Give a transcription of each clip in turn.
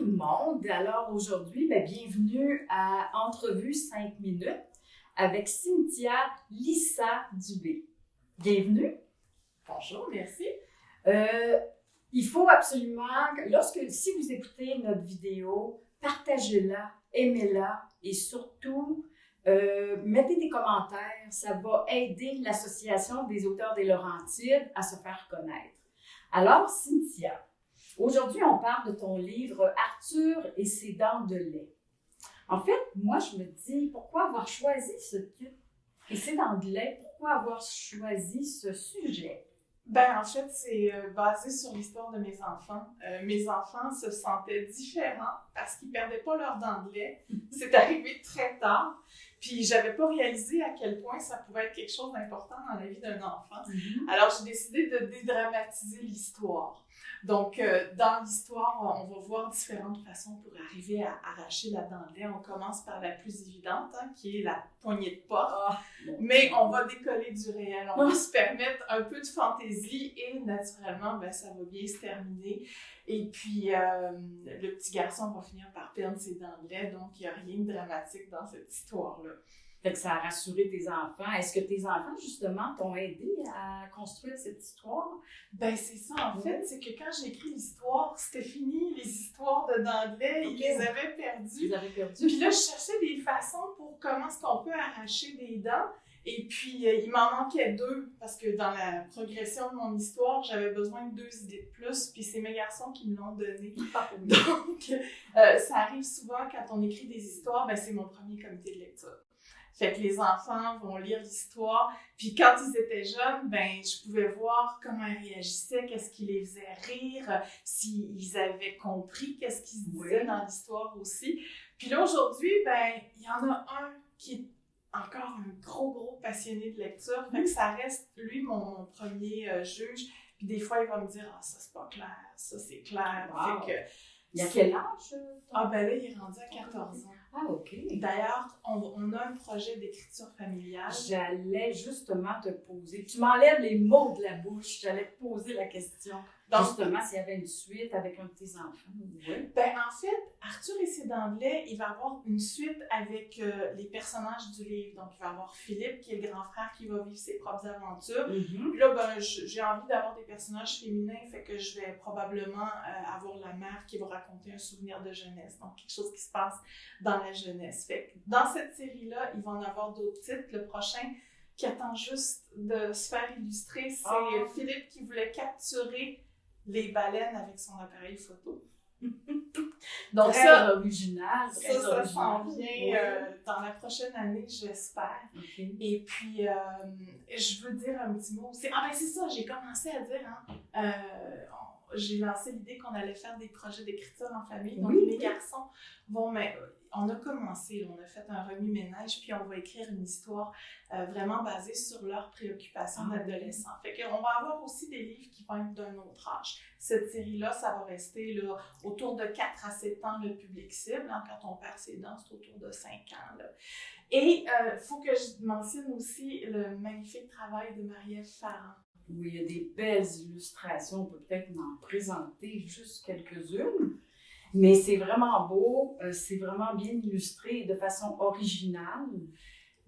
tout le monde. Alors aujourd'hui, bienvenue à Entrevue 5 minutes avec Cynthia Lissa Dubé. Bienvenue. Bonjour, merci. Il faut absolument, si vous écoutez notre vidéo, partagez-la, aimez-la et surtout, mettez des commentaires. Ça va aider l'Association des auteurs des Laurentides à se faire connaître. Alors, Cynthia, aujourd'hui, on parle de ton livre « Arthur et ses dents de lait ». En fait, moi, je me dis, pourquoi avoir choisi ce titre « Et ses dents de lait », pourquoi avoir choisi ce sujet? En fait, c'est basé sur l'histoire de mes enfants. Mes enfants se sentaient différents parce qu'ils ne perdaient pas leurs dents de lait. C'est arrivé très tard. Puis, j'avais pas réalisé à quel point ça pouvait être quelque chose d'important dans la vie d'un enfant. Alors, j'ai décidé de dédramatiser l'histoire. Donc, dans l'histoire, on va voir différentes façons pour arriver à arracher la dent de lait. On commence par la plus évidente, qui est la poignée de porte. Mais on va décoller du réel. On va se permettre un peu de fantaisie et naturellement, ça va bien se terminer. Et puis, le petit garçon va finir par perdre ses dents de lait. Donc, il n'y a rien de dramatique dans cette histoire-là. Fait que ça a rassuré tes enfants. Est-ce que tes enfants, justement, t'ont aidé à construire cette histoire? C'est ça, en fait. C'est que quand j'ai écrit l'histoire, c'était fini, les histoires de dents de lait. Ils les avaient perdues. Puis là, je cherchais des façons pour comment est-ce qu'on peut arracher des dents. Et puis, il m'en manquait 2, parce que dans la progression de mon histoire, j'avais besoin de 2 idées de plus, puis c'est mes garçons qui me l'ont donné. Donc, ça arrive souvent quand on écrit des histoires, c'est mon premier comité de lecture. Fait que les enfants vont lire l'histoire, puis quand ils étaient jeunes, je pouvais voir comment ils réagissaient, qu'est-ce qui les faisait rire, s'ils avaient compris qu'est-ce qui se disait dans l'histoire aussi. Puis là, aujourd'hui, il y en a un qui est encore un gros passionné de lecture, fait que ça reste, lui, mon premier juge. Puis des fois, il va me dire « Ah, ça, c'est pas clair, ça, c'est clair. Wow. » Fait que, il y a quel âge? Là, il est rendu à 14 ans. Ah, OK. D'ailleurs, on a un projet d'écriture familiale. J'allais justement te poser. Tu m'enlèves les mots de la bouche. J'allais te poser la question. Donc, justement, s'il y avait une suite avec un de tes enfants. Oui. En fait, Arthur et ses dents de lait, il va avoir une suite avec les personnages du livre. Donc, il va avoir Philippe, qui est le grand frère, qui va vivre ses propres aventures. Puis là, j'ai envie d'avoir des personnages féminins, fait que je vais probablement avoir la mère qui va raconter un souvenir de jeunesse. Donc, quelque chose qui se passe dans la jeunesse. Fait que dans cette série-là, il va en avoir d'autres titres. Le prochain, qui attend juste de se faire illustrer, c'est Philippe qui voulait capturer les baleines avec son appareil photo. Donc, très original. Ça s'en vient dans la prochaine année, j'espère. Okay. Et puis, je veux dire un petit mot. C'est ça, j'ai commencé à dire, j'ai lancé l'idée qu'on allait faire des projets d'écriture en famille. Donc, mes garçons vont... on a commencé, on a fait un remue-ménage, puis on va écrire une histoire vraiment basée sur leurs préoccupations d'adolescents. Fait qu'on va avoir aussi des livres qui vont être d'un autre âge. Cette série-là, ça va rester là, autour de 4 à 7 ans le public cible. Quand on perd ses dents, c'est autour de 5 ans. Là. Et il faut que je mentionne aussi le magnifique travail de Marie-Ève Farran. Oui, il y a des belles illustrations. On peut peut-être en présenter juste quelques-unes. Mais c'est vraiment beau, c'est vraiment bien illustré de façon originale.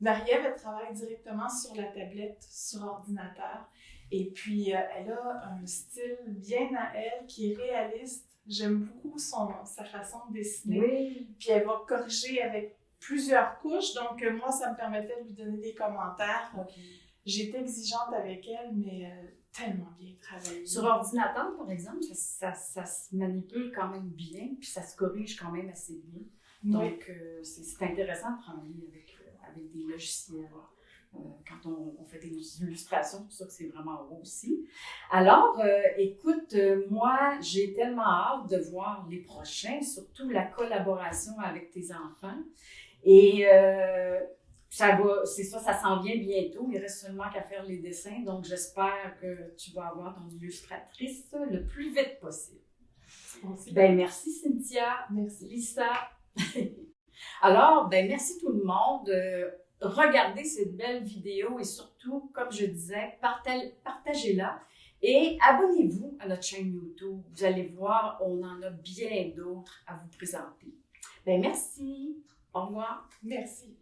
Marie-Ève, elle travaille directement sur la tablette, sur ordinateur. Et puis, elle a un style bien à elle, qui est réaliste. J'aime beaucoup sa façon de dessiner. Oui. Puis, elle va corriger avec plusieurs couches. Donc, moi, ça me permettait de lui donner des commentaires. Okay. J'étais exigeante avec elle, mais tellement bien travaillé. Sur ordinateur, par exemple, ça se manipule quand même bien, puis ça se corrige quand même assez bien. Donc, c'est intéressant de travailler avec des logiciels. Quand on fait des illustrations, c'est pour ça que c'est vraiment beau aussi. Alors, écoute, moi, j'ai tellement hâte de voir les prochains, surtout la collaboration avec tes enfants. Et ça s'en vient bientôt. Il reste seulement qu'à faire les dessins. Donc, j'espère que tu vas avoir ton illustratrice le plus vite possible. Merci Cynthia. Merci Lissa. Alors, merci tout le monde. Regardez cette belle vidéo et surtout, comme je disais, partagez-la Et abonnez-vous à notre chaîne YouTube. Vous allez voir, on en a bien d'autres à vous présenter. Bien, merci. Au revoir. Merci.